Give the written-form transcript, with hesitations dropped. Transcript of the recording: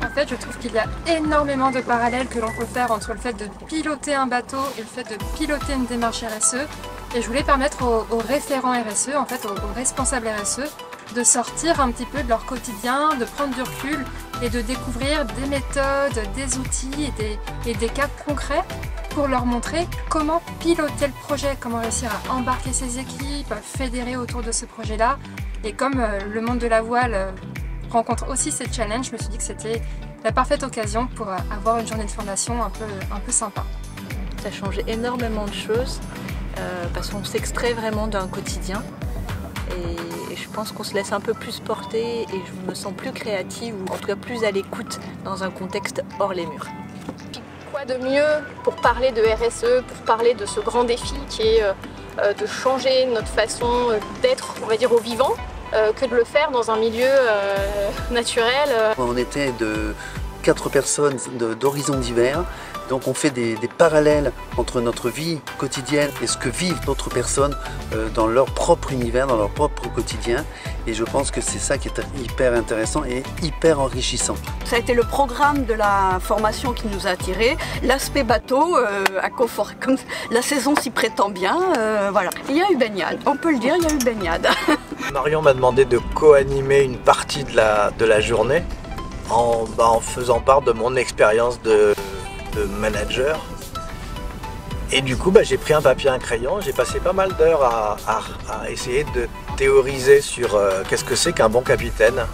En fait, je trouve qu'il y a énormément de parallèles que l'on peut faire entre le fait de piloter un bateau et le fait de piloter une démarche RSE. Et je voulais permettre aux référents RSE, en fait aux responsables RSE, de sortir un petit peu de leur quotidien, de prendre du recul et de découvrir des méthodes, des outils et des cas concrets pour leur montrer comment piloter le projet, comment réussir à embarquer ses équipes, fédérer autour de ce projet-là. Et comme le monde de la voile rencontre aussi ces challenges, je me suis dit que c'était la parfaite occasion pour avoir une journée de formation un peu sympa. Ça a changé énormément de choses parce qu'on s'extrait vraiment d'un quotidien et je pense qu'on se laisse un peu plus porter et je me sens plus créative ou en tout cas plus à l'écoute dans un contexte hors les murs. Quoi de mieux pour parler de RSE, pour parler de ce grand défi qui est de changer notre façon d'être, on va dire, au vivant, que de le faire dans un milieu naturel. On était de 4 personnes d'horizons divers, donc on fait des parallèles entre notre vie quotidienne et ce que vivent d'autres personnes dans leur propre univers, dans leur propre quotidien, et je pense que c'est ça qui est hyper intéressant et hyper enrichissant. Ça a été le programme de la formation qui nous a attirés, l'aspect bateau, à confort, comme la saison s'y prétend bien, voilà. Il y a eu baignade, on peut le dire, il y a eu baignade. Marion m'a demandé de co-animer une partie de la journée en faisant part de mon expérience de manager. Et du coup, j'ai pris un papier et un crayon, j'ai passé pas mal d'heures à essayer de théoriser sur qu'est-ce que c'est qu'un bon capitaine.